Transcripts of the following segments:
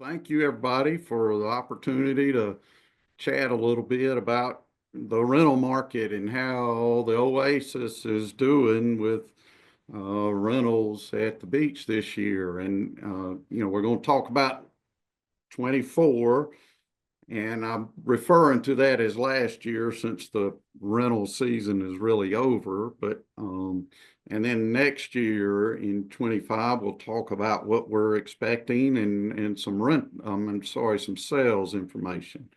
Thank you, everybody, for the opportunity to chat a little bit about the rental market and how the Oasis is doing with rentals at the beach this year. And, we're going to talk about 24, and I'm referring to that as last year since the rental season is really over. And then next year in 25, we'll talk about what we're expecting and some sales information,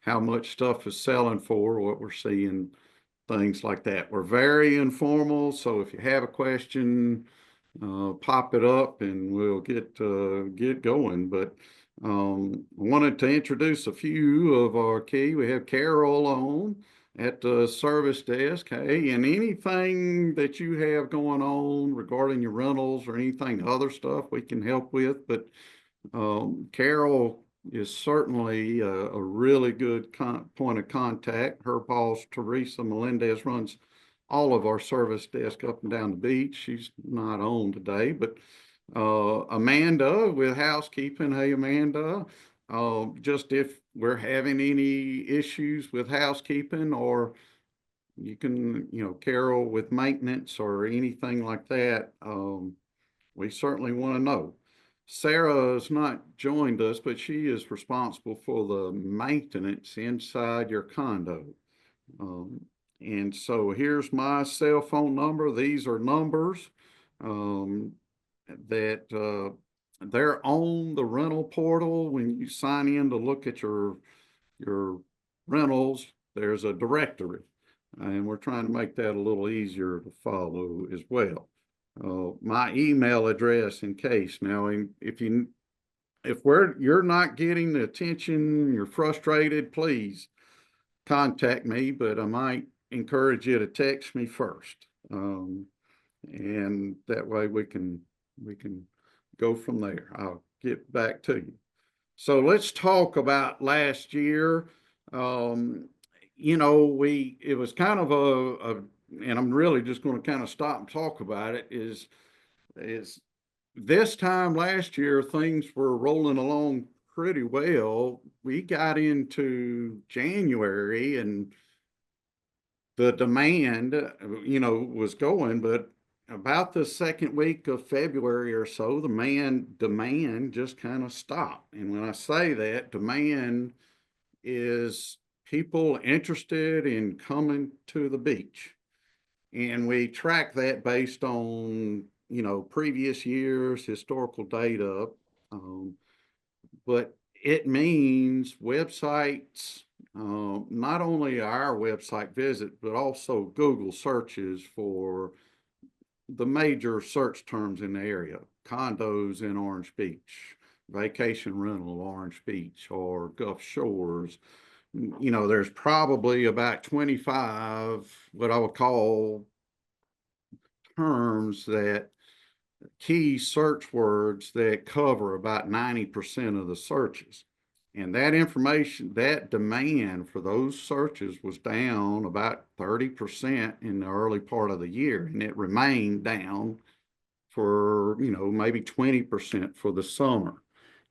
how much stuff is selling for, what we're seeing, things like that. We're very informal, so if you have a question, pop it up and we'll get going. But I wanted to introduce a few of our key. We have Carol on at the service desk. Hey, and anything that you have going on regarding your rentals or anything other stuff we can help with. But Carol is certainly a really good point of contact. Her boss, Teresa Melendez, runs all of our service desk up and down the beach. She's not on today, but Amanda with housekeeping. Hey, Amanda. Just if we're having any issues with housekeeping, or you can, Carol with maintenance or anything like that, we certainly want to know. Sarah has not joined us, but she is responsible for the maintenance inside your condo. Um, and so here's my cell phone number. These are numbers um, that they're on the rental portal. When you sign in to look at your rentals, there's a directory, and we're trying to make that a little easier to follow as well. My email address, in case now, if you're not getting the attention, you're frustrated, please contact me, but I might encourage you to text me first. And that way we can go from there. I'll get back to you. So let's talk about last year. It was kind of and I'm really just going to kind of stop and talk about it, is this time last year, things were rolling along pretty well. We got into January and the demand, was going, but about the second week of February or so, the demand just kind of stopped. And when I say that, demand is people interested in coming to the beach. And we track that based on, previous years, historical data. Um, but it means websites, not only our website visit, but also Google searches for the major search terms in the area: condos in Orange Beach, vacation rental Orange Beach, or Gulf Shores. There's probably about 25 what I would call terms, that key search words that cover about 90% of the searches. And that information, that demand for those searches was down about 30% in the early part of the year. And it remained down for, maybe 20% for the summer.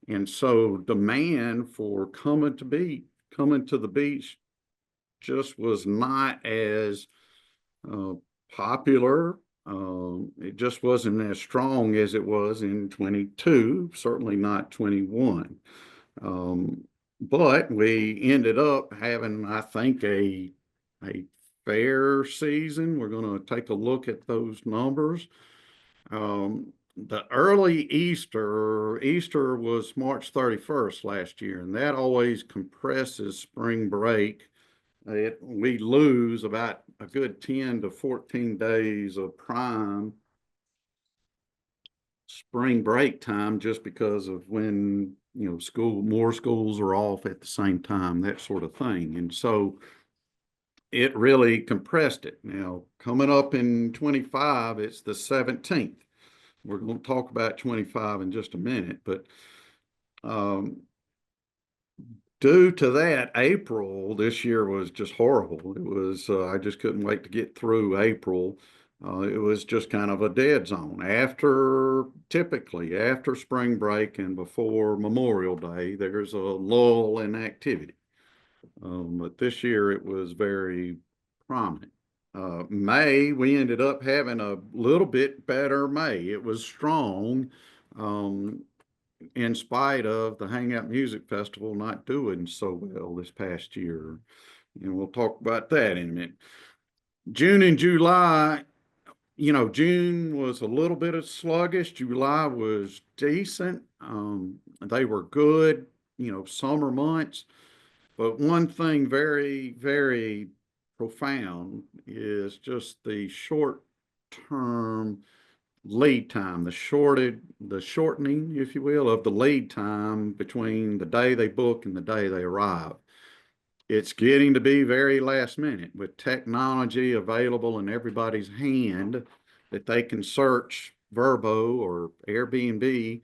And so demand for coming to the beach just was not as uh, popular. It just wasn't as strong as it was in 22, certainly not 21. Um, but we ended up having, I think, a fair season. We're going to take a look at those numbers. The early Easter was March 31st last year, and that always compresses spring break. We lose about a good 10 to 14 days of prime spring break time, just because of when, more schools are off at the same time, that sort of thing. And so it really compressed it. Now, coming up in 25, it's the 17th. We're going to talk about 25 in just a minute, but um, due to that, April this year was just horrible. It was, I just couldn't wait to get through April. It was just kind of a dead zone. Typically after spring break and before Memorial Day, there's a lull in activity. But this year it was very prominent. May, we ended up having a little bit better May. It was strong, um, in spite of the Hangout Music Festival not doing so well this past year. And we'll talk about that in a minute. June and July, June was a little bit of sluggish. July was decent. They were good, summer months. But one thing very, very profound is just the short term lead time, the shortening, if you will, of the lead time between the day they book and the day they arrive. It's getting to be very last minute with technology available in everybody's hand that they can search Verbo or Airbnb,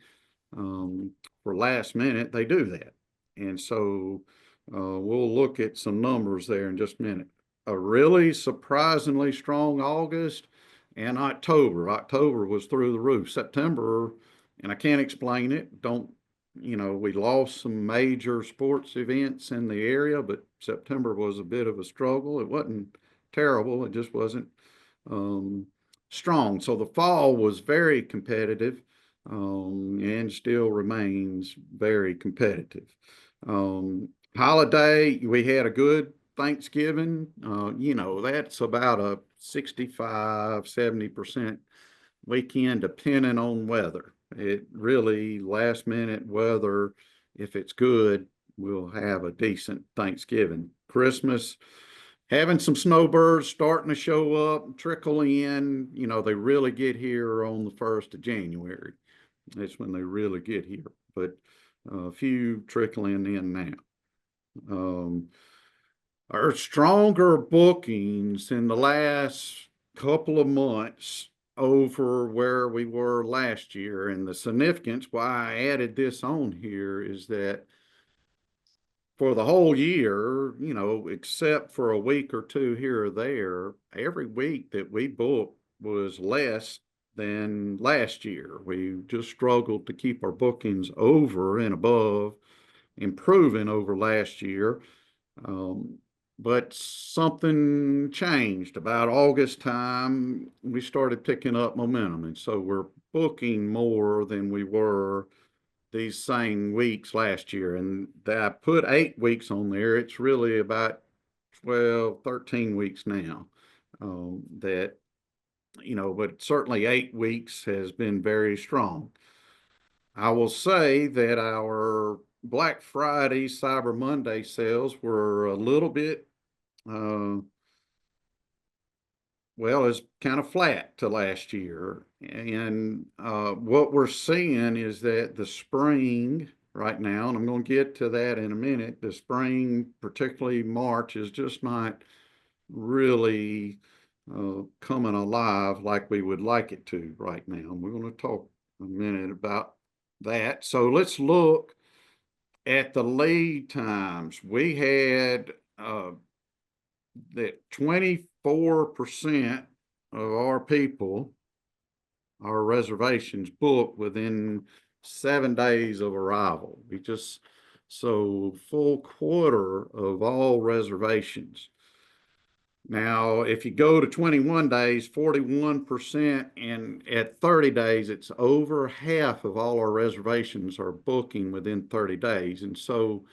um, for last minute. They do that. And so we'll look at some numbers there in just a minute. A really surprisingly strong August and October. October was through the roof. September, and I can't explain it. Don't, we lost some major sports events in the area, but September was a bit of a struggle. It wasn't terrible. It just wasn't um, strong. So the fall was very competitive, and still remains very competitive. Holiday, we had a good Thanksgiving. That's about a 65, 70% weekend, depending on weather. It really, last minute weather, if it's good, we'll have a decent Thanksgiving. Christmas, having some snowbirds starting to show up, trickle in. They really get here on the 1st of January. That's when they really get here, but a few trickling in now. Our stronger bookings in the last couple of months over where we were last year. And the significance why I added this on here is that for the whole year, except for a week or two here or there, every week that we booked was less than last year. We just struggled to keep our bookings over and above, improving over last year. Um, but something changed about August time. We started picking up momentum. And so we're booking more than we were these same weeks last year. And I put 8 weeks on there. It's really about 12, 13 weeks now, that, but certainly 8 weeks has been very strong. I will say that our Black Friday, Cyber Monday sales were a little bit, uh, well, it's kind of flat to last year. And what we're seeing is that the spring right now, and I'm going to get to that in a minute, the spring, particularly March, is just not really coming alive like we would like it to right now. And we're going to talk a minute about that. So let's look at the lead times. We had that 24% of our people, our reservations booked within 7 days of arrival. So full quarter of all reservations. Now, if you go to 21 days, 41%, and at 30 days, it's over half of all our reservations are booking within 30 days. And so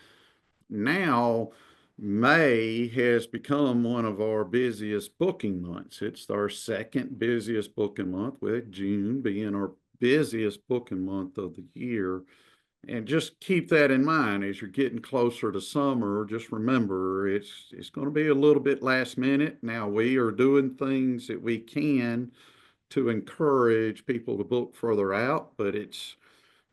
now May has become one of our busiest booking months. It's our second busiest booking month, with June being our busiest booking month of the year. And just keep that in mind as you're getting closer to summer. Just remember, it's going to be a little bit last minute. Now, we are doing things that we can to encourage people to book further out, but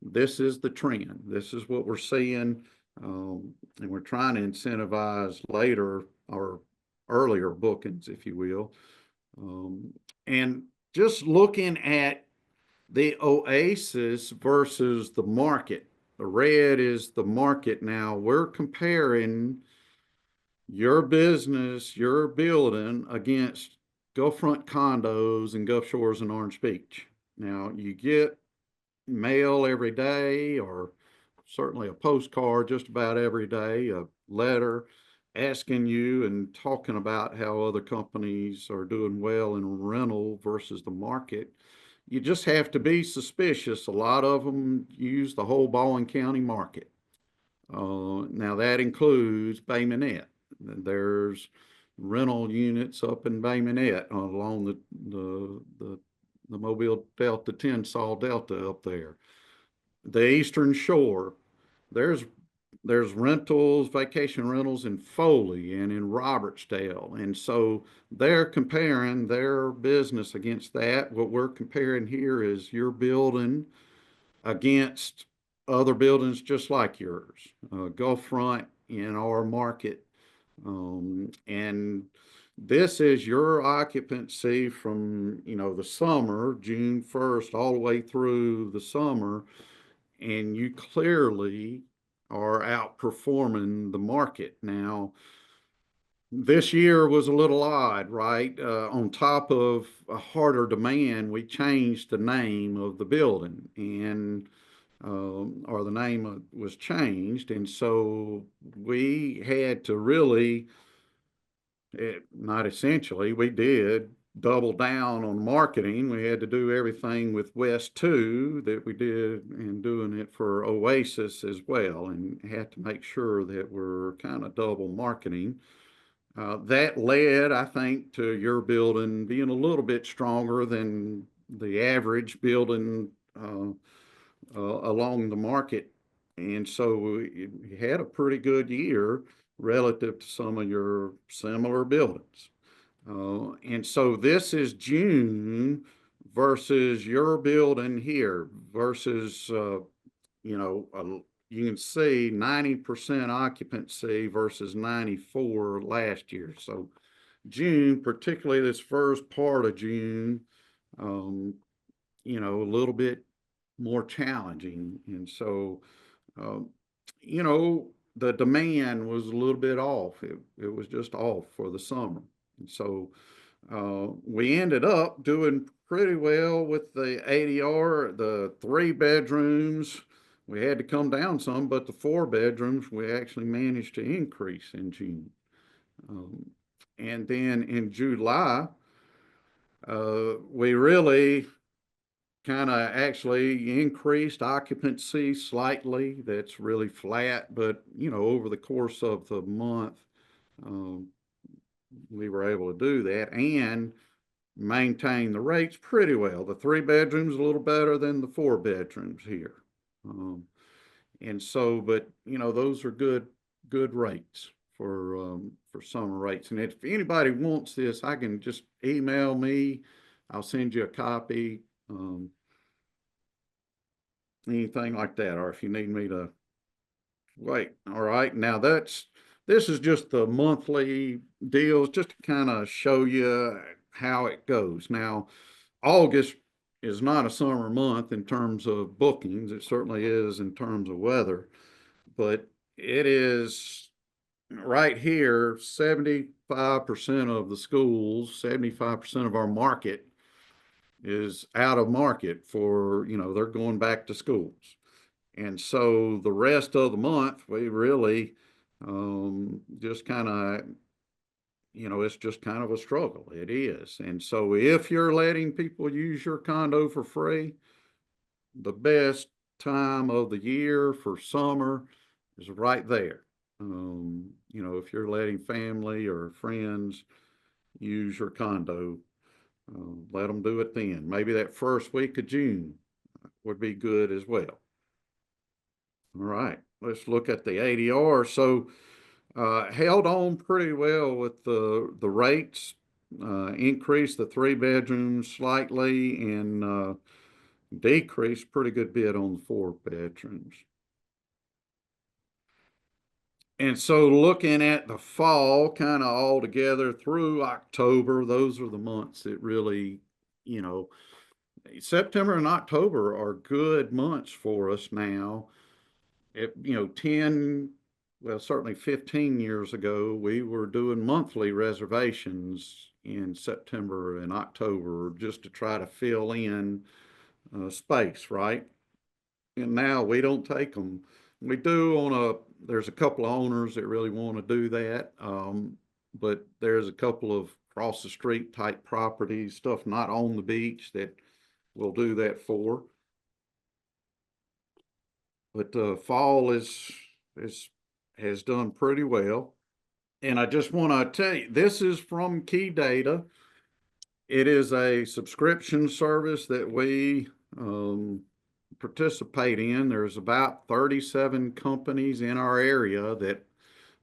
this is the trend. This is what we're seeing, and we're trying to incentivize later or earlier bookings, if you will. And just looking at the Oasis versus the market. The red is the market now. We're comparing your business, your building against Gulfront condos in Gulf Shores and Orange Beach. Now, you get mail every day, or certainly a postcard just about every day, a letter asking you and talking about how other companies are doing well in rental versus the market. You just have to be suspicious. A lot of them use the whole Baldwin County market. Now that includes Bay Minette. There's rental units up in Bay Minette along the Mobile Delta, Tensas Delta up there. The Eastern Shore, there's there's rentals, vacation rentals in Foley and in Robertsdale. And so they're comparing their business against that. What we're comparing here is your building against other buildings just like yours, Gulfront in our market. And this is your occupancy from, the summer, June 1st, all the way through the summer. And you clearly are outperforming the market. Now, this year was a little odd, right? On top of a harder demand, we changed the name of the building, and or the name was changed, and so we had to really, not essentially, we did double down on marketing. We had to do everything with West 2 that we did and doing it for Oasis as well, and had to make sure that we're kind of double marketing. That led, I think, to your building being a little bit stronger than the average building along the market. And so we had a pretty good year relative to some of your similar buildings. And so this is June versus your building here versus, you can see 90% occupancy versus 94 last year. So June, particularly this first part of June, a little bit more challenging. And so, um, you know, the demand was a little bit off. It was just off for the summer. And so we ended up doing pretty well with the ADR, the 3 bedrooms. We had to come down some, but the 4 bedrooms we actually managed to increase in June. Um, and then in July, we really kind of actually increased occupancy slightly. That's really flat, but over the course of the month, um, we were able to do that and maintain the rates pretty well. The 3 bedrooms a little better than the 4 bedrooms here. And so, but those are good rates for summer rates. And if anybody wants this, I can just email me. I'll send you a copy. Anything like that, or if you need me to wait. All right. Now this is just the monthly deals, just to kind of show you how it goes. Now, August is not a summer month in terms of bookings. It certainly is in terms of weather, but it is right here, 75% of the schools, 75% of our market is out of market for, they're going back to schools. And so the rest of the month, we really just kind of, it's just kind of a struggle. It is. And so if you're letting people use your condo for free, the best time of the year for summer is right there. If you're letting family or friends use your condo, let them do it then. Maybe that first week of June would be good as well. All right, let's look at the ADR. So held on pretty well with the rates, increased the 3 bedrooms slightly and decreased pretty good bit on the 4 bedrooms. And so looking at the fall kind of all together through October, those are the months that really, September and October are good months for us now. 10, well, certainly 15 years ago, we were doing monthly reservations, in September and October just to try to fill in space, right? And now we don't take them. We do on there's a couple of owners that really want to do that. But there's a couple of cross the street type properties, stuff not on the beach that we'll do that for. But fall is has done pretty well. And I just want to tell you, this is from Key Data. It is a subscription service that we participate in. There's about 37 companies in our area that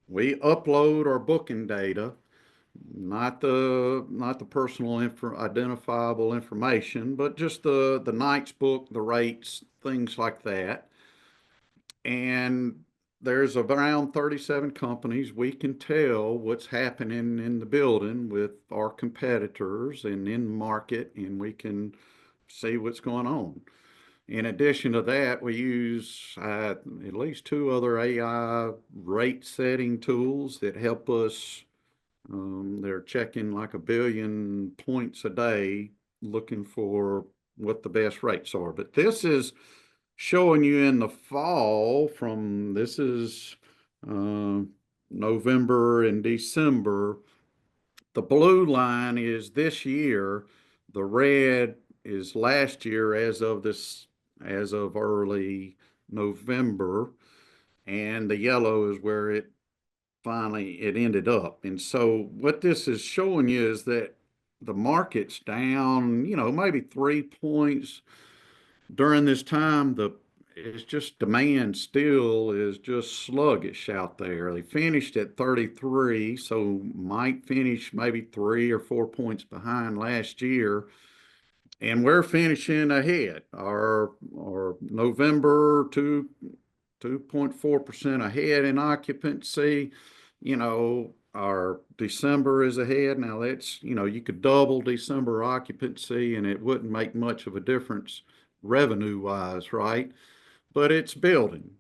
we upload our booking data, not the personal identifiable information, but just the nights booked, the rates, things like that. And there's around 37 companies. We can tell what's happening in the building with our competitors and in market, and we can see what's going on. In addition to that, we use at least two other AI rate setting tools that help us. They're checking like 1 billion points a day, looking for what the best rates are. But this is showing you in the fall from this is November and December. The blue line is this year. The red is last year as of early November, and the yellow is where it ended up. And so what this is showing you is that the market's down, maybe 3 points during this time. It's just demand still is just sluggish out there. They finished at 33, so might finish maybe 3 or 4 points behind last year. And we're finishing ahead. Our November 2.4% ahead in occupancy. Our December is ahead. Now that's, you could double December occupancy and it wouldn't make much of a difference revenue wise, right? But it's building.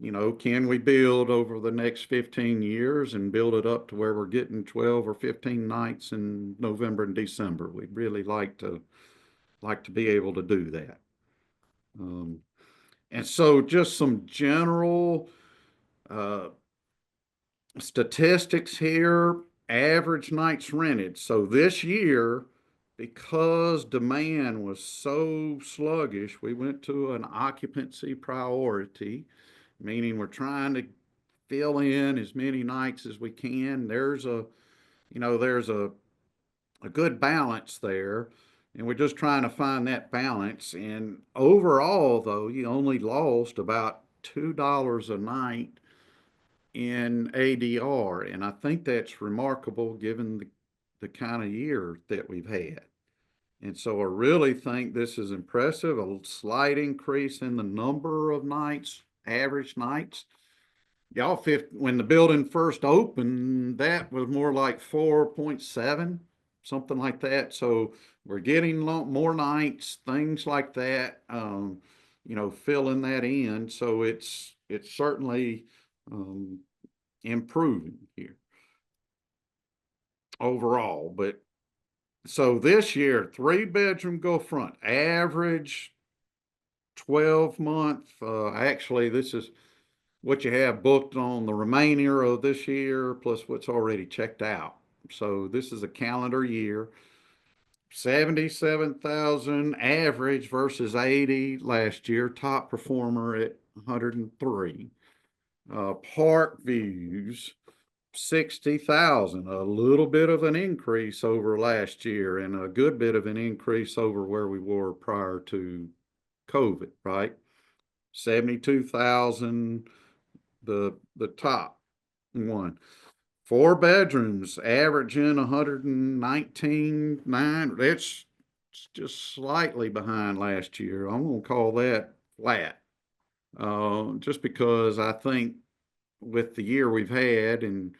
Can we build over the next 15 years and build it up to where we're getting 12 or 15 nights in November and December? We'd really like to be able to do that. And so just some general statistics here. Average nights rented. So this year, because demand was so sluggish, we went to an occupancy priority, meaning we're trying to fill in as many nights as we can. There's a good balance there, and we're just trying to find that balance. And overall, though, you only lost about $2 a night in ADR, and I think that's remarkable given the kind of year that we've had. And so I really think this is impressive. A slight increase in the number of nights, average nights. Y'all, when the building first opened, that was more like 4.7, something like that. So we're getting more nights, things like that, filling that in. So it's certainly improving here overall. But so this year, 3-bedroom go front, average 12-month. Actually, this is what you have booked on the remainder of this year plus what's already checked out. So this is a calendar year. 77,000 average versus 80 last year. Top performer at 103. Park views, 60,000, a little bit of an increase over last year and a good bit of an increase over where we were prior to COVID, right? 72,000, the top one. 4 bedrooms, averaging 119.9. That's just slightly behind last year. I'm going to call that flat. Just because I think with the year we've had, and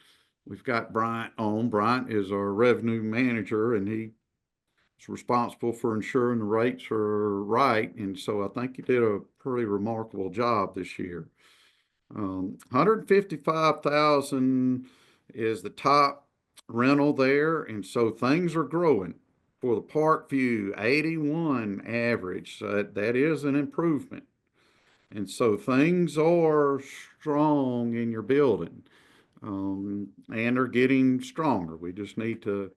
we've got Bryant on. Bryant is our revenue manager, and he is responsible for ensuring the rates are right. And so I think he did a pretty remarkable job this year. 155,000 is the top rental there, and so things are growing. For the Park View, 81 average, that is an improvement. And so things are strong in your building, and they're getting stronger. We just need to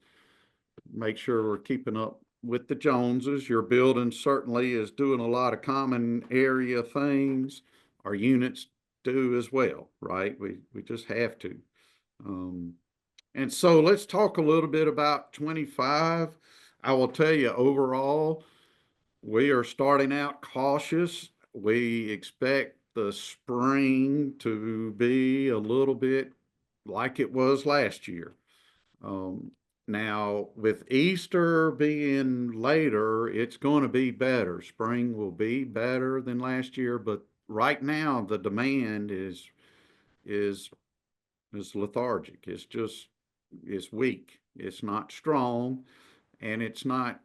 make sure we're keeping up with the Joneses. Your building certainly is doing a lot of common area things. Our units do as well, right? We just have to. Um, and so let's talk a little bit about 25. I will tell you overall, we are starting out cautious. We expect the spring to be a little bit like it was last year. Um, Now, with Easter being later, it's going to be better. Spring will be better than last year, but right now the demand is is lethargic. It's weak. It's not strong, and it's not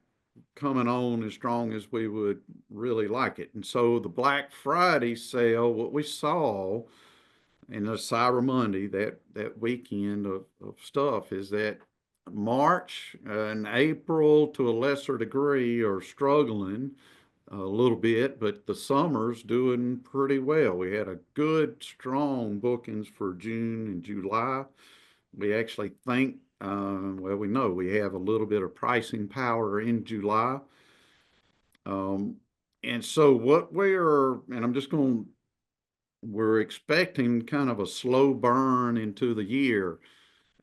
coming on as strong as we would really like it. And so the Black Friday sale, what we saw in the Cyber Monday, that weekend of stuff, is that March and April to a lesser degree are struggling a little bit, but the summer's doing pretty well. We had a good, strong bookings for June and July. We actually think, well, we know we have a little bit of pricing power in July. Um, and so what and I'm just going, we're expecting kind of a slow burn into the year.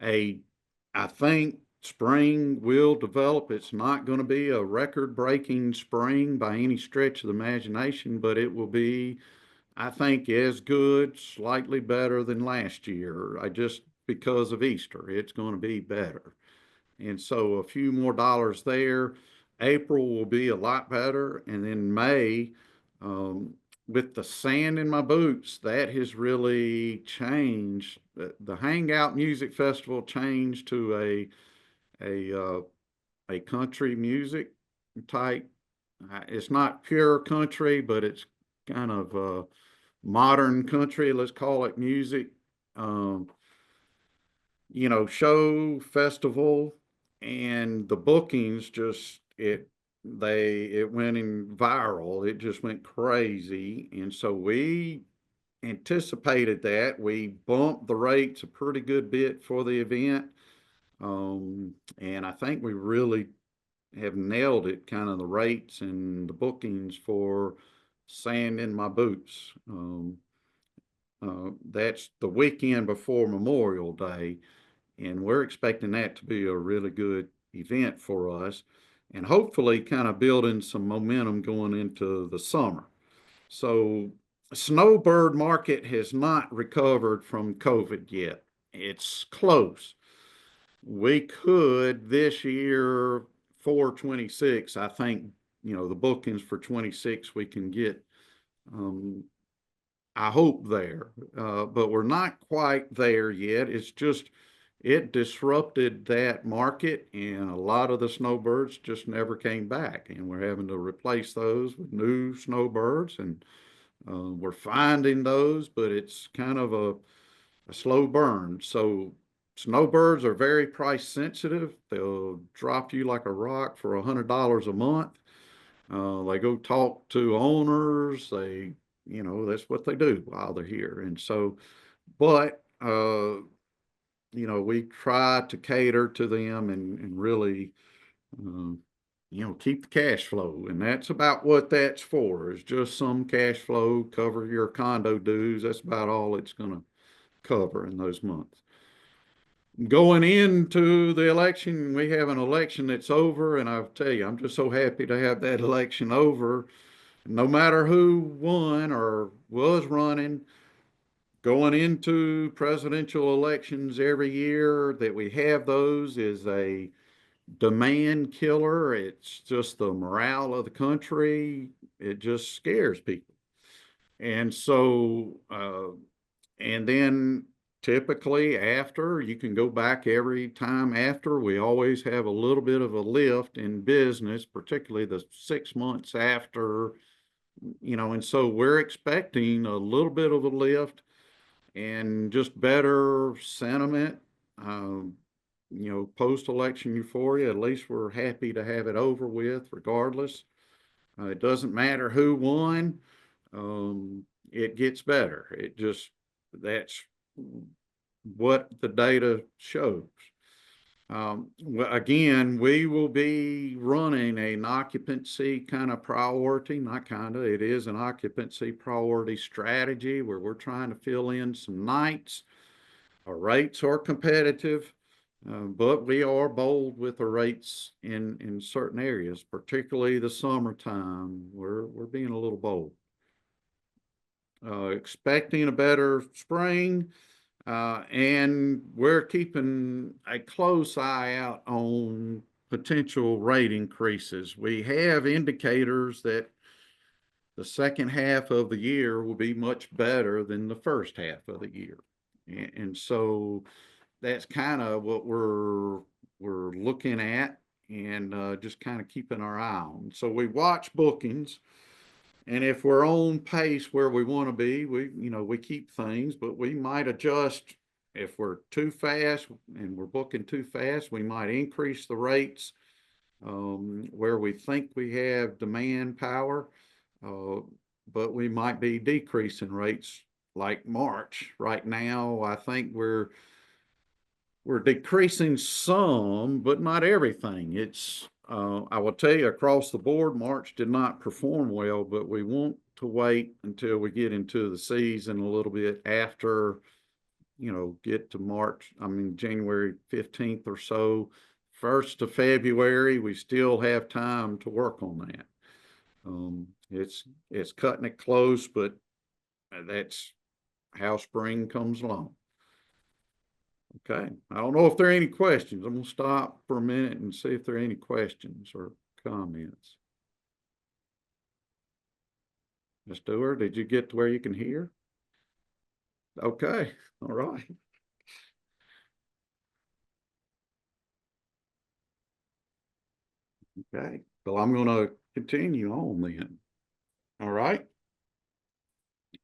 A, I think spring will develop. It's not going to be a record-breaking spring by any stretch of the imagination, but it will be, I think, as good, slightly better than last year. I just because of Easter, it's going to be better. And so a few more dollars there. April will be a lot better. And then May, um, with the sand in my boots, that has really changed. The Hangout Music Festival changed to a country music type. It's not pure country, but it's kind of modern country. Let's call it music. Um, Show festival, and the bookings just it went in viral. It just went crazy. And so we anticipated that. We bumped the rates a pretty good bit for the event. And I think we really have nailed it, kind of the rates and the bookings for Sand in My Boots. That's the weekend before Memorial Day, and we're expecting that to be a really good event for us, and hopefully kind of building some momentum going into the summer. So, snowbird market has not recovered from COVID yet. It's close. We could this year for 26, I think, the bookings for 26 we can get, um, I hope there, but we're not quite there yet. It's just, it disrupted that market, and a lot of the snowbirds just never came back. And we're having to replace those with new snowbirds, and we're finding those, but it's kind of a slow burn. So snowbirds are very price sensitive. They'll drop you like a rock for $100 a month. They go talk to owners. That's what they do while they're here. And so, but, we try to cater to them and really, uh, keep the cash flow. And that's about what that's for, is just some cash flow, cover your condo dues. That's about all it's going to cover in those months. Going into the election, we have an election that's over, and I'll tell you, I'm just so happy to have that election over. No matter who won or was running, going into presidential elections every year that we have those is a demand killer. It's just the morale of the country. It just scares people. And so, and then typically after, you can go back every time after, we always have a little bit of a lift in business, particularly the 6 months after, and so we're expecting a little bit of a lift and just better sentiment. post-election euphoria. At least we're happy to have it over with, regardless. It doesn't matter who won. It gets better. That's what the data shows. Well, again, we will be running an occupancy kind of priority, not kind of, it is an occupancy priority strategy where we're trying to fill in some nights. Our rates are competitive, but we are bold with the rates in certain areas, particularly the summertime. We're being a little bold. Expecting a better spring. And we're keeping a close eye out on potential rate increases. We have indicators that the second half of the year will be much better than the first half of the year. And so that's kind of what we're looking at and just kind of keeping our eye on. So we watch bookings. And if we're on pace where we want to be, we keep things, but we might adjust. If we're too fast and we're booking too fast, we might increase the rates where we think we have demand power, but we might be decreasing rates like March. Right now, I think we're decreasing some, but not everything. I will tell you across the board, March did not perform well, but we want to wait until we get into the season a little bit after, get to January 15th or so. 1st of February, we still have time to work on that. It's cutting it close, but that's how spring comes along. Okay, I don't know if there are any questions. I'm going to stop for a minute and see if there are any questions or comments. Ms. Stewart, did you get to where you can hear? Okay, all right. Okay, well, I'm going to continue on then. All right.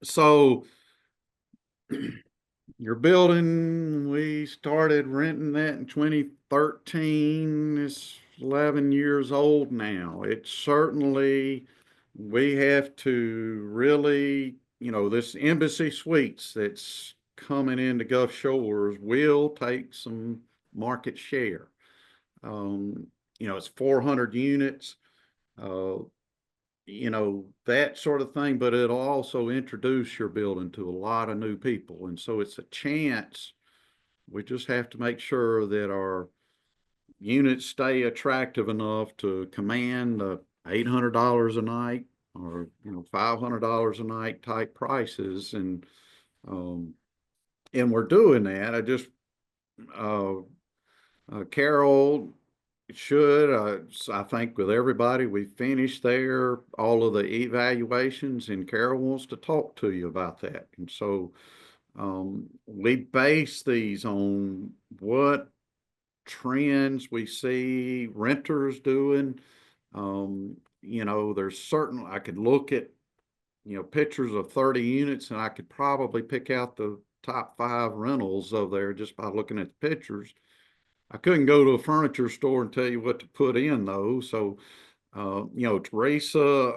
So your building, we started renting that in 2013. It's 11 years old now. It's certainly, we have to really, this Embassy Suites that's coming into Gulf Shores will take some market share. It's 400 units. That sort of thing, but it'll also introduce your building to a lot of new people. And so it's a chance. We just have to make sure that our units stay attractive enough to command the $800 a night or, $500 a night type prices. And we're doing that. Carol I think with everybody, we finished all of the evaluations, and Carol wants to talk to you about that. And so we base these on what trends we see renters doing. I could look at, pictures of 30 units, and I could probably pick out the top 5 rentals of there just by looking at the pictures. I couldn't go to a furniture store and tell you what to put in though. So, Teresa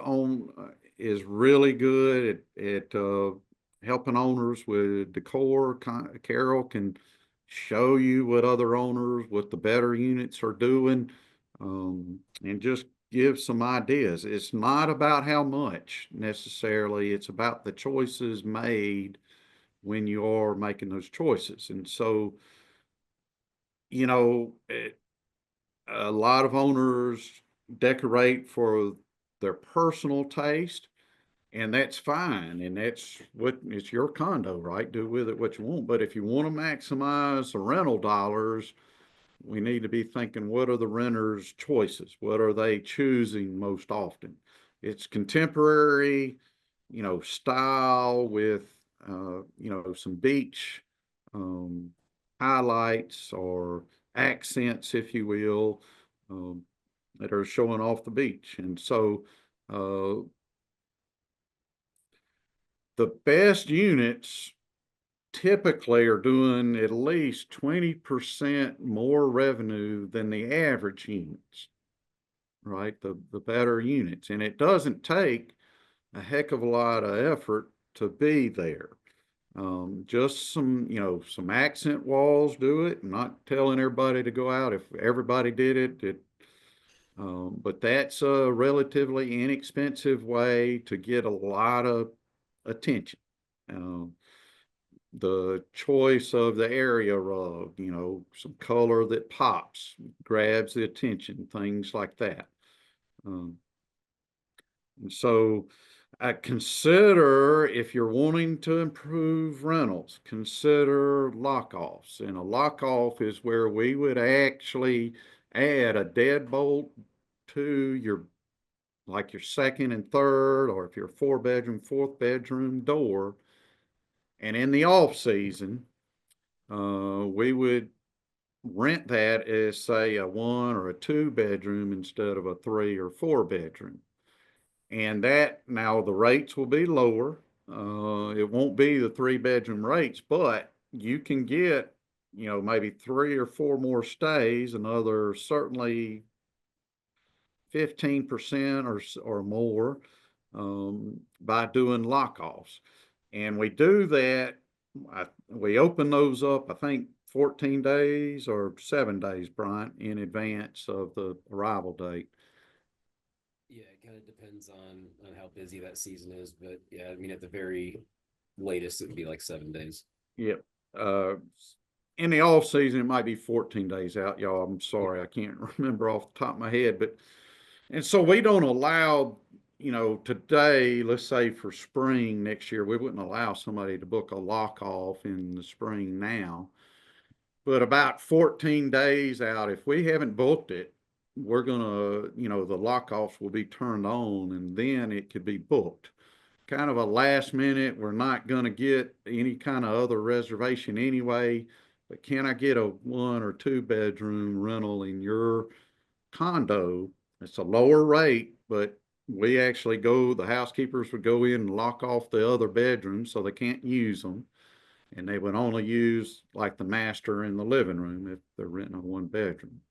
is really good at helping owners with decor. Carol can show you what other owners, what the better units are doing, and just give some ideas. It's not about how much necessarily, it's about the choices made when you are making those choices. And so, a lot of owners decorate for their personal taste, and that's fine. And it's your condo, right? Do with it what you want. But if you want to maximize the rental dollars, we need to be thinking, what are the renters' choices? What are they choosing most often? It's contemporary, style with, some beach highlights or accents, if you will, that are showing off the beach. And so the best units typically are doing at least 20% more revenue than the average units, right? The better units. And it doesn't take a heck of a lot of effort to be there. Just some accent walls do it. I'm not telling everybody to go out. If everybody did it, but that's a relatively inexpensive way to get a lot of attention. Um, the choice of the area rug, some color that pops, grabs the attention, things like that. Um, and so I consider, if you're wanting to improve rentals, consider lock-offs. And a lock-off is where we would actually add a deadbolt to your second and third, or if you're a 4-bedroom, fourth bedroom door. And in the off season, we would rent that as, say, a 1 or 2 bedroom instead of a 3 or 4 bedroom. And that, now the rates will be lower. It won't be the 3 bedroom rates, but you can get, maybe 3 or 4 more stays, another certainly 15% or more, by doing lock-offs. And we do that, we open those up, I think 14 days or 7 days, Bryant, in advance of the arrival date. Yeah, it kind of depends on how busy that season is, but yeah, I mean at the very latest it would be like 7 days. Yep. Uh, in the off season, it might be 14 days out, y'all. I'm Yeah. sorry, I can't remember off the top of my head, but and so we don't allow, today, let's say for spring next year, we wouldn't allow somebody to book a lock off in the spring now. But about 14 days out, if we haven't booked it, we're gonna, the lock offs will be turned on and then it could be booked. Kind of a last minute, we're not gonna get any kind of other reservation anyway, but can I get a 1 or 2 bedroom rental in your condo? It's a lower rate, but we actually the housekeepers would go in and lock off the other bedrooms so they can't use them. And they would only use like the master in the living room if they're renting a 1 bedroom.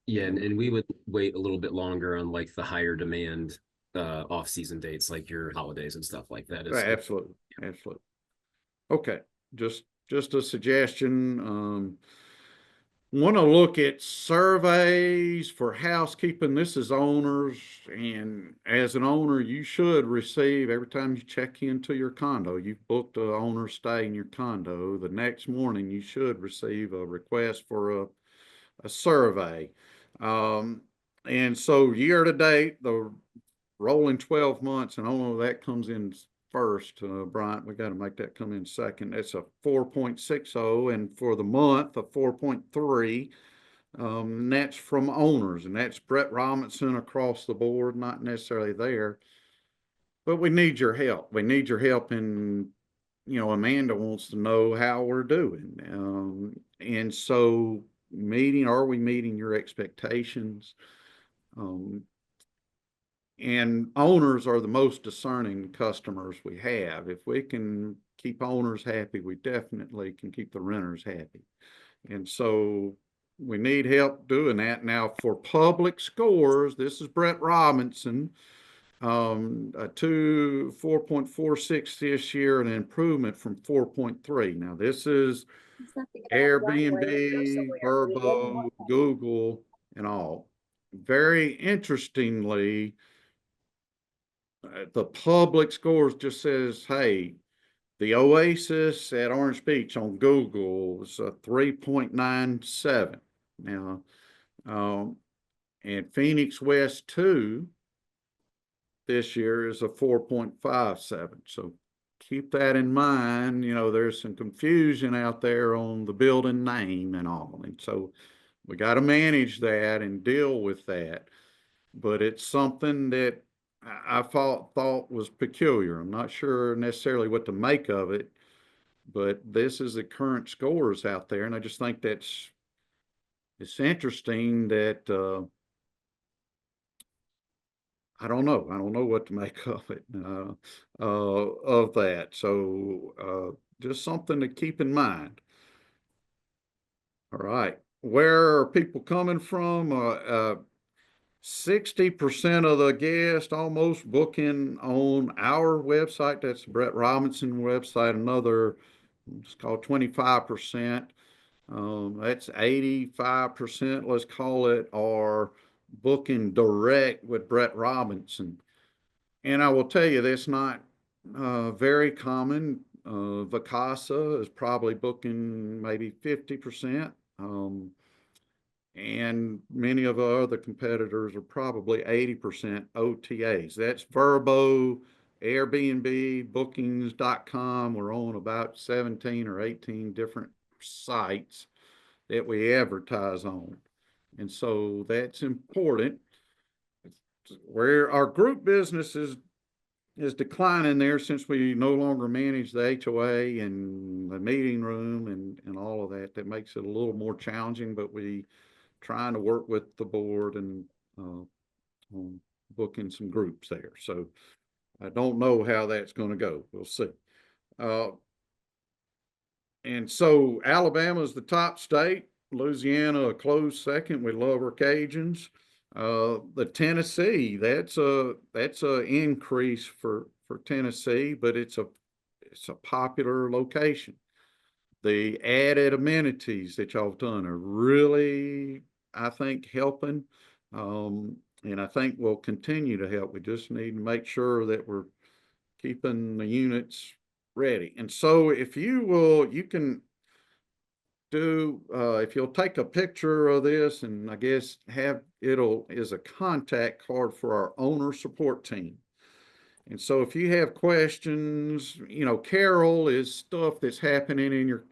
Yeah, and, Uh, and we would wait a little bit longer on like the higher demand off-season dates, like your holidays and stuff like that. It's absolutely, absolutely. Okay, just a suggestion. Want to look at surveys for housekeeping. This is owners, and as an owner, you should receive every time you check into your condo. You've booked a owner stay in your condo. The next morning, you should receive a request for a survey. Um, and so year to date, the rolling 12 months, and I don't know that comes in first, Bryant. We got to make that come in second. That's a 4.60, and for the month, a 4.3. And that's from owners, and that's Brett Robinson across the board, not necessarily there. But we need your help. We need your help in, Amanda wants to know how we're doing. And so, are we meeting your expectations? Um, and owners are the most discerning customers we have. If we can keep owners happy, we definitely can keep the renters happy. And so we need help doing that. Now, for public scores, this is Brett Robinson, a 4.46 this year, an improvement from 4.3. Now, this is Airbnb, Verbo, Google, and all. Very interestingly, the public scores just says, hey, the Oasis at Orange Beach on Google is a 3.97. Now, um, and Phoenix West 2 this year is a 4.57. So keep that in mind. There's some confusion out there on the building name and all. And so we got to manage that and deal with that. But it's something that I thought was peculiar. I'm not sure necessarily what to make of it, but this is the current scores out there, and I just think it's interesting that I don't know what to make of it, of that. So just something to keep in mind. All right. Where are people coming from? 60% of the guests almost booking on our website. That's the Brett Robinson website. Another, it's called 25%. That's 85%, let's call it, are booking direct with Brett Robinson. And I will tell you, that's not very common. Vacasa is probably booking maybe 50%. And many of our other competitors are probably 80% OTAs. That's Verbo, Airbnb, bookings.com. We're on about 17 or 18 different sites that we advertise on. And so that's important. Where our group business is declining there since we no longer manage the HOA and the meeting room and all of that. That makes it a little more challenging, but we trying to work with the board and on booking some groups there. So I don't know how that's going to go. We'll see. And so Alabama's the top state. Louisiana a close second. We love our Cajuns. The Tennessee, that's a increase for Tennessee, but it's a popular location. The added amenities that y'all have done are really, I think, helping. And I think will continue to help. We just need to make sure that we're keeping the units ready. And so if you will, you can do, if you'll take a picture of this and I guess have, it'll, is a contact card for our owner support team. And so if you have questions, you know, Carol is stuff that's happening in your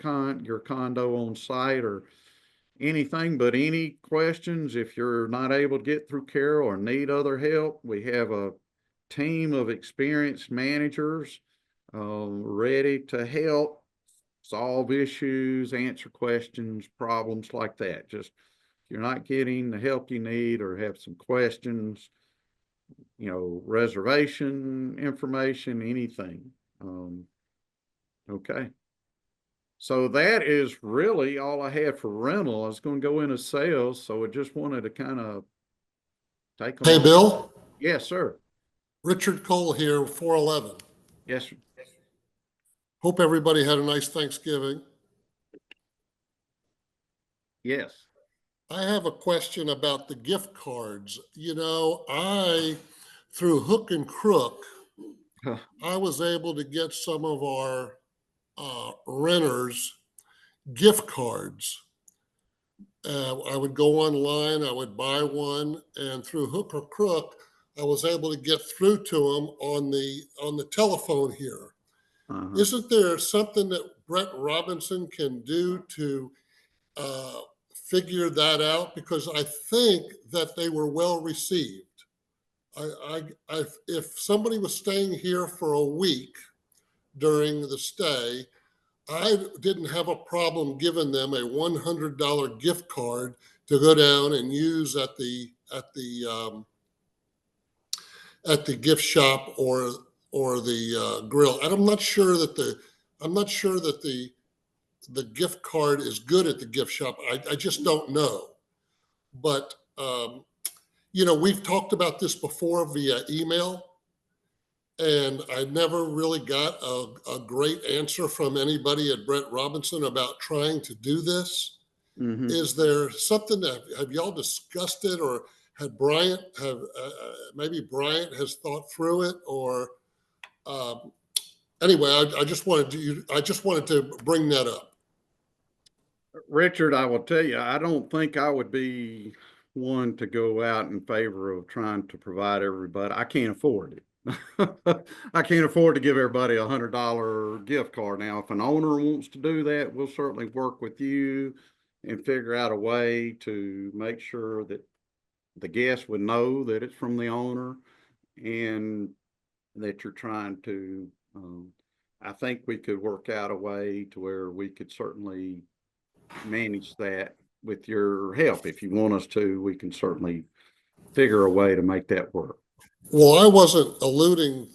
condo on site or anything, but any questions, if you're not able to get through Carol or need other help, we have a team of experienced managers ready to help solve issues, answer questions, problems like that. Just if you're not getting the help you need or have some questions, you know, reservation information, anything. Okay. So that is really all I had for rental. I was going to go into sales, so I just wanted to kind of take a Hey, moment. Bill. Yes, sir. Richard Cole here, 411. Yes, sir. Hope everybody had a nice Thanksgiving. Yes. I have a question about the gift cards. You know, through hook and crook, I was able to get some of our renters gift cards. I would go online, I would buy one, and through hook or crook, I was able to get through to them on the telephone here. Uh-huh. Isn't there something that Brett Robinson can do to figure that out? Because I think that they were well received. If somebody was staying here for a week during the stay, I didn't have a problem giving them a $100 gift card to go down and use at the gift shop or the grill. And I'm not sure that the gift card is good at the gift shop. I just don't know. But you know, we've talked about this before via email, and I never really got a great answer from anybody at Brett Robinson about trying to do this. Mm-hmm. Is there something that have y'all discussed it, or had Bryant maybe Bryant has thought through it, or anyway, I just wanted to bring that up. Richard, I will tell you, I don't think I would be one to go out in favor of trying to provide everybody. I can't afford it. I can't afford to give everybody $100 gift card. Now, if an owner wants to do that, we'll certainly work with you and figure out a way to make sure that the guest would know that it's from the owner and that you're trying to, I think we could work out a way to where we could certainly manage that with your help. If you want us to, we can certainly figure a way to make that work. Well, I wasn't alluding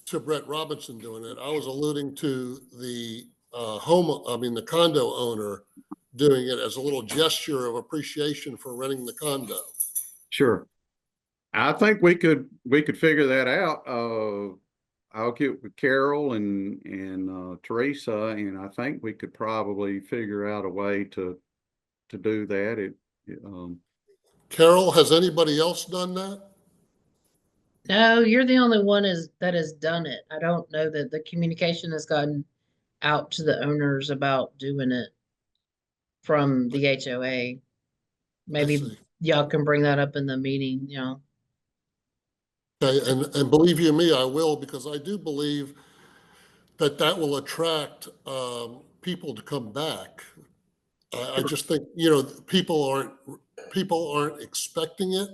to Brett Robinson doing it. I was alluding to the the condo owner doing it as a little gesture of appreciation for renting the condo. Sure. I think we could figure that out. I'll get with Carol and Teresa, and I think we could probably figure out a way to do that. Carol, has anybody else done that? No, you're the only one that has done it. I don't know that the communication has gotten out to the owners about doing it from the HOA. Maybe see. y'all can bring that up in the meeting, you know. Okay, and believe you me, I will, because I do believe that will attract people to come back. I just think, people aren't expecting it.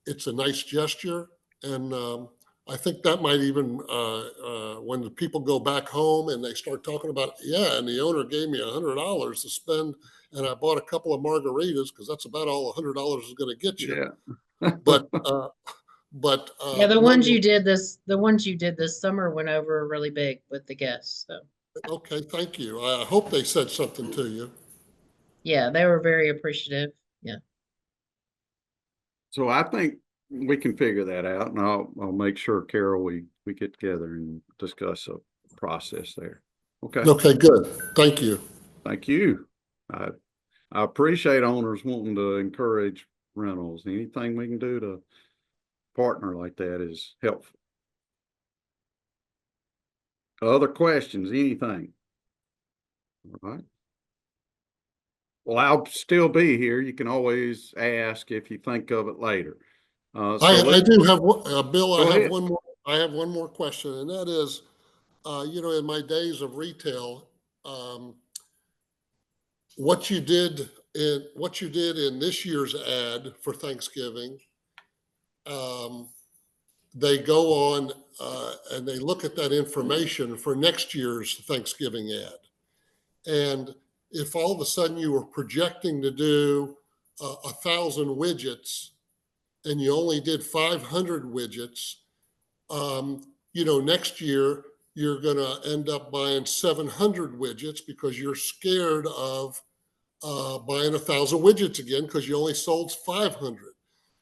It's a nice gesture, and I think that might even when the people go back home and they start talking about, yeah, and the owner gave me $100 to spend, and I bought a couple of margaritas because that's about all $100 is going to get you. Yeah. But Yeah, the ones you did this summer went over really big with the guests. So okay, thank you. I hope they said something to you. yeah, they were very appreciative. Yeah. So I think we can figure that out, and I'll make sure, Carol, we get together and discuss a process there. Okay. Okay, good. Thank you. Thank you. I appreciate owners wanting to encourage rentals. Anything we can do to partner like that is helpful. Other questions, anything? All right. Well, I'll still be here. You can always ask if you think of it later. I do have Bill. Go I have ahead. one more. I have one more question, and that is, in my days of retail, what you did in this year's ad for Thanksgiving, they go on and they look at that information for next year's Thanksgiving ad. And if all of a sudden you were projecting to do 1,000 widgets and you only did 500 widgets, next year you're going to end up buying 700 widgets because you're scared of buying 1,000 widgets again because you only sold 500.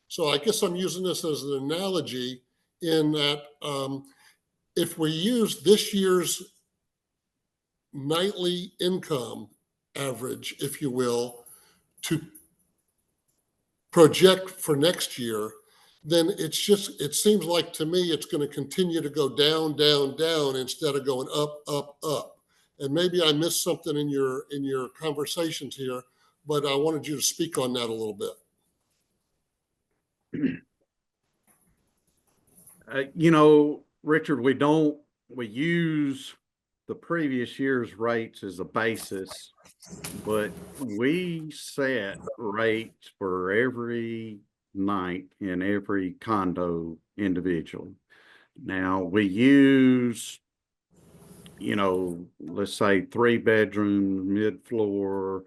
So I guess I'm using this as an analogy in that if we use this year's nightly income average, if you will, to project for next year, then it seems like to me it's going to continue to go down, down, down instead of going up, up, up. And maybe I missed something in your conversations here, but I wanted you to speak on that a little bit. Richard, we use the previous year's rates as a basis, but we set rates for every night in every condo individually. Now we use, let's say 3-bedroom, mid-floor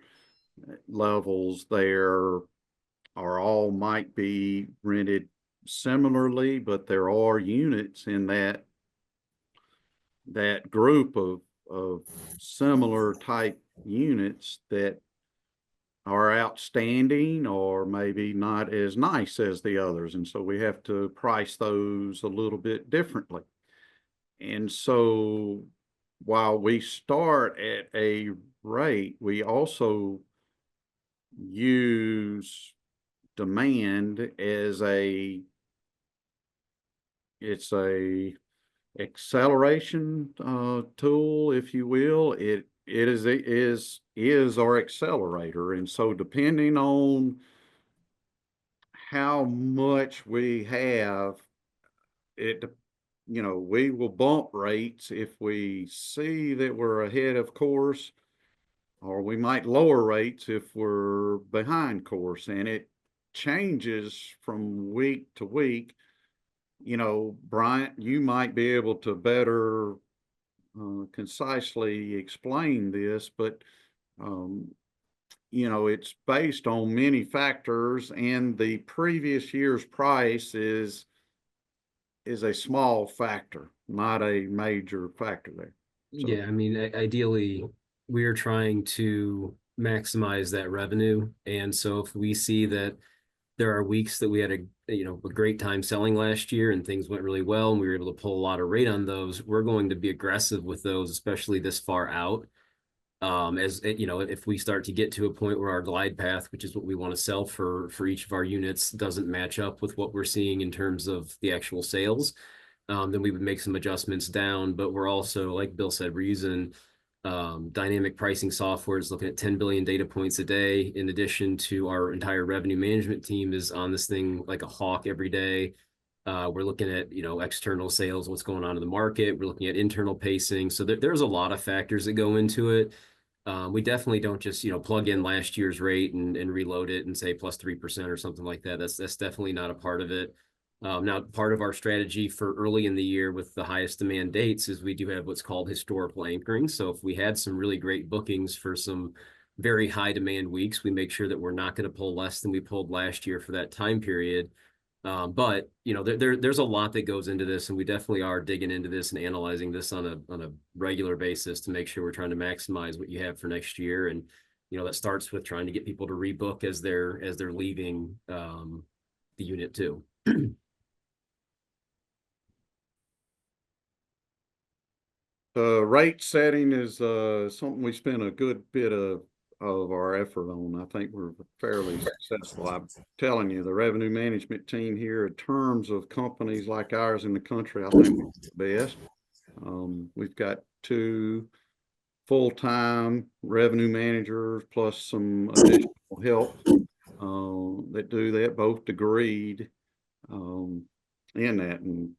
levels there are all might be rented similarly, but there are units in that group of similar type units that are outstanding or maybe not as nice as the others. And so we have to price those a little bit differently. And so while we start at a rate, we also use demand as it's a acceleration tool, if you will. It is our accelerator. And so depending on how much we have, we will bump rates if we see that we're ahead of course, or we might lower rates if we're behind course. And it changes from week to week. Bryant, you might be able to better concisely explain this, but it's based on many factors, and the previous year's price is a small factor, not a major factor there. Yeah, I mean, ideally, we're trying to maximize that revenue. And so if we see that there are weeks that we had a great time selling last year and things went really well and we were able to pull a lot of rate on those, we're going to be aggressive with those, especially this far out. As if we start to get to a point where our glide path, which is what we want to sell for each of our units, doesn't match up with what we're seeing in terms of the actual sales, then we would make some adjustments down. But we're also, like Bill said, we're using dynamic pricing software is looking at 10 billion data points a day. In addition to our entire revenue management team is on this thing like a hawk every day. We're looking at, external sales, what's going on in the market. We're looking at internal pacing. So there's a lot of factors that go into it. We definitely don't just, plug in last year's rate and reload it and say plus 3% or something like that. That's definitely not a part of it. Now, part of our strategy for early in the year with the highest demand dates is we do have what's called historical anchoring. So if we had some really great bookings for some very high demand weeks, we make sure that we're not going to pull less than we pulled last year for that time period. But there's a lot that goes into this, and we definitely are digging into this and analyzing this on a regular basis to make sure we're trying to maximize what you have for next year. And that starts with trying to get people to rebook as they're leaving the unit too. Rate setting is something we spend a good bit of our effort on. I think we're fairly successful. I'm telling you, the revenue management team here, in terms of companies like ours in the country, I think we're the best. We've got 2 full-time revenue managers plus some additional help that do that, both degreed in that, and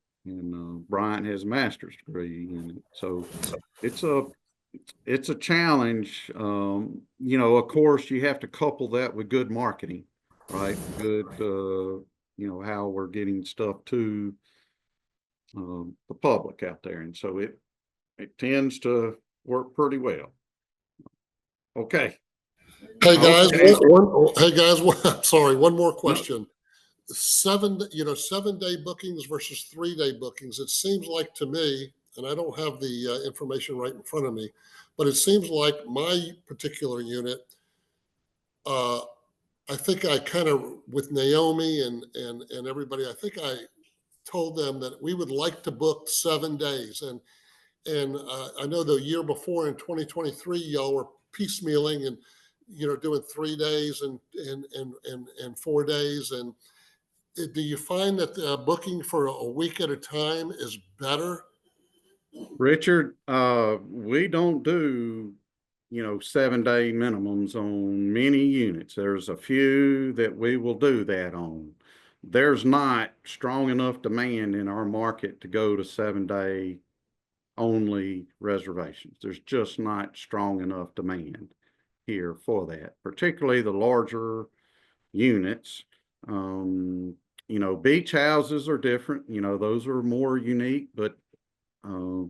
Bryant has a master's degree in it. So it's a challenge. Of course, you have to couple that with good marketing, right? Good, how we're getting stuff to the public out there, and so it tends to work pretty well. Okay. Hey guys, Okay. sorry, one more question. 7-day bookings versus 3-day bookings. It seems like to me, and I don't have the information right in front of me, but it seems like my particular unit, I think I kind of, with Naomi and everybody, I think I told them that we would like to book 7 days. And I know the year before in 2023, y'all were piecemealing and doing 3 days and 4 days. And do you find that booking for a week at a time is better? Richard, we don't do 7-day minimums on many units. There's a few that we will do that on. There's not strong enough demand in our market to go to 7-day only reservations. There's just not strong enough demand here for that, particularly the larger units. Beach houses are different. Those are more unique, but for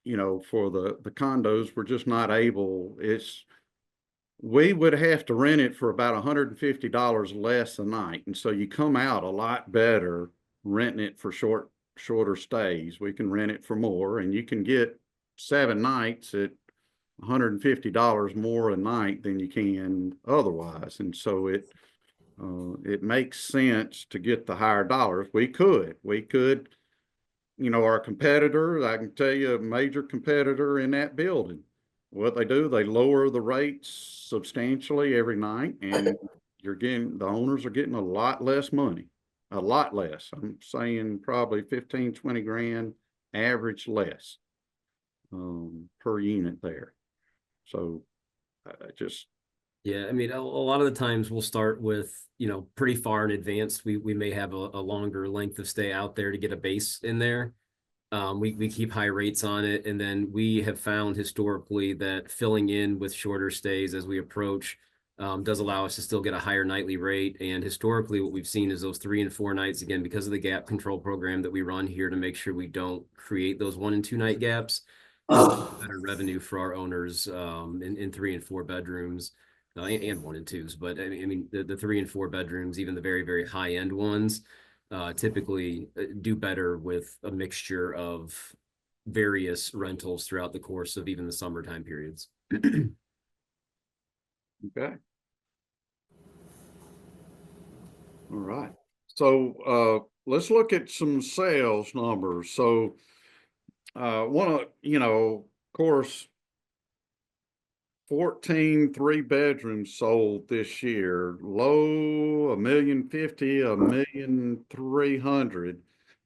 the condos, we're just not able. We would have to rent it for about $150 less a night, and so you come out a lot better renting it for shorter stays. We can rent it for more, and you can get 7 nights at $150 more a night than you can otherwise, and so it makes sense to get the higher dollars. We could, our competitor, I can tell you a major competitor in that building, what they do, they lower the rates substantially every night, and the owners are getting a lot less money, a lot less. I'm saying probably 15, 20 grand average less per unit there. So Yeah, I mean, a lot of the times we'll start with, pretty far in advance. We may have a longer length of stay out there to get a base in there. We keep high rates on it, and then we have found historically that filling in with shorter stays as we approach does allow us to still get a higher nightly rate. And historically, what we've seen is those 3 and 4 nights, again, because of the gap control program that we run here to make sure we don't create those 1 and 2 night gaps, better revenue for our owners in 3 and 4 bedrooms. And 1 and 2s, but I mean the 3 and 4 bedrooms, even the very, very high end ones, typically do better with a mixture of various rentals throughout the course of even the summertime periods. Okay. All right. So let's look at some sales numbers. So one of, of course, 14 3-bedrooms sold this year. Low, 1,050,000, 1,300,000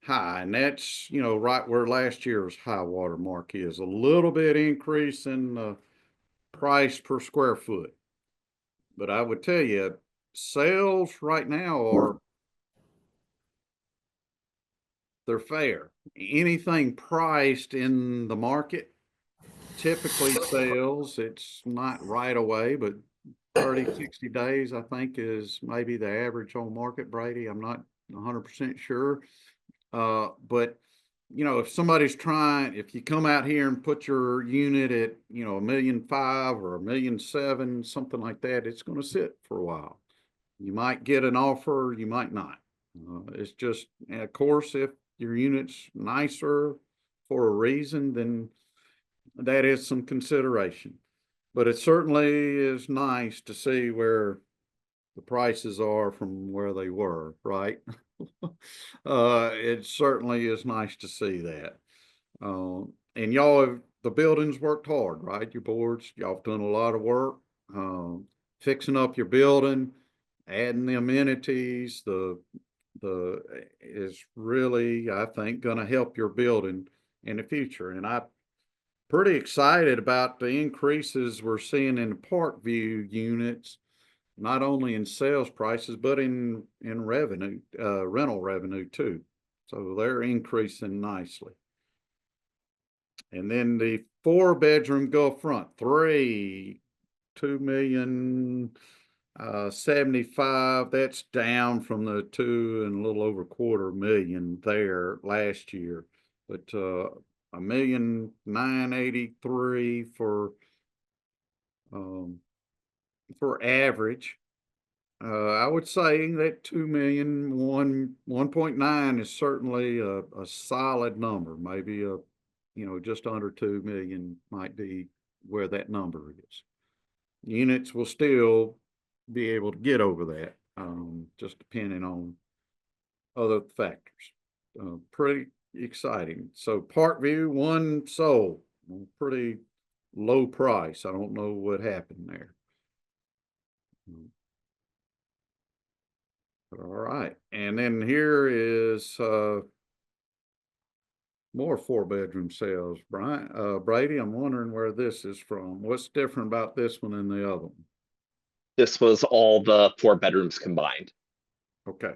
high. And that's, right where last year's high water mark is. A little bit increase in the price per square foot. But I would tell you, sales right now they're fair. Anything priced in the market typically sells. It's not right away, but 30, 60 days, I think, is maybe the average on market, Brady. I'm not 100% sure. But if somebody's if you come out here and put your unit at, 1,500,000 or 1,700,000, something like that, it's going to sit for a while. You might get an offer, you might not. It's just, of course, if your unit's nicer for a reason, then that is some consideration. But it certainly is nice to see where the prices are from where they were, right? It certainly is nice to see that. And the building's worked hard, right? Your boards, y'all have done a lot of work, fixing up your building, adding the amenities, is really, I think, going to help your building in the future. And I'm pretty excited about the increases we're seeing in the Parkview units, not only in sales prices, but in revenue, rental revenue too. So they're increasing nicely. And then the 4-bedroom Gulf front, 2,075,000. That's down from the 2 and a little over 250,000 there last year. But 1,983,000 for average. I would say that 1.9 is certainly a solid number. Maybe just under 2 million might be where that number is. Units will still be able to get over that, just depending on other factors. Pretty exciting. So Parkview, 1 sold, pretty low price. I don't know what happened there. All right. And then here is more 4-bedroom sales. Brady, I'm wondering where this is from. What's different about this one than the other one? This was all the 4 bedrooms combined. Okay.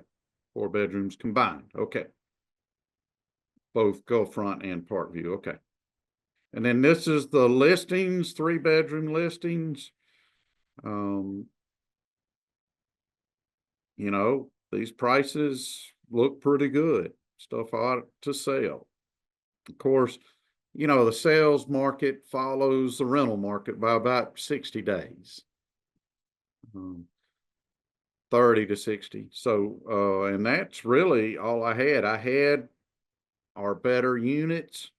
4 bedrooms combined. Okay. Both Gulf Front and Parkview. Okay. And then this is the listings, 3-bedroom listings. These prices look pretty good. Stuff ought to sell. Of course, the sales market follows the rental market by about 60 days. 30 to 60. So, and that's really all I had. I had our better units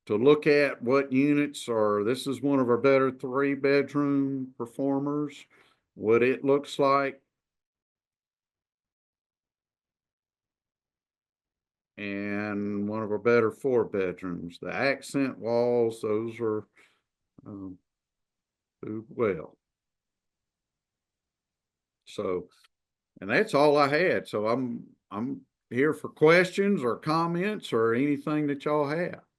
to look at. What units are, this is one of our better 3-bedroom performers, what it looks like. And one of our better 4-bedrooms. The accent walls, those are do well. So, and that's all I had. So I'm here for questions or comments or anything that y'all have.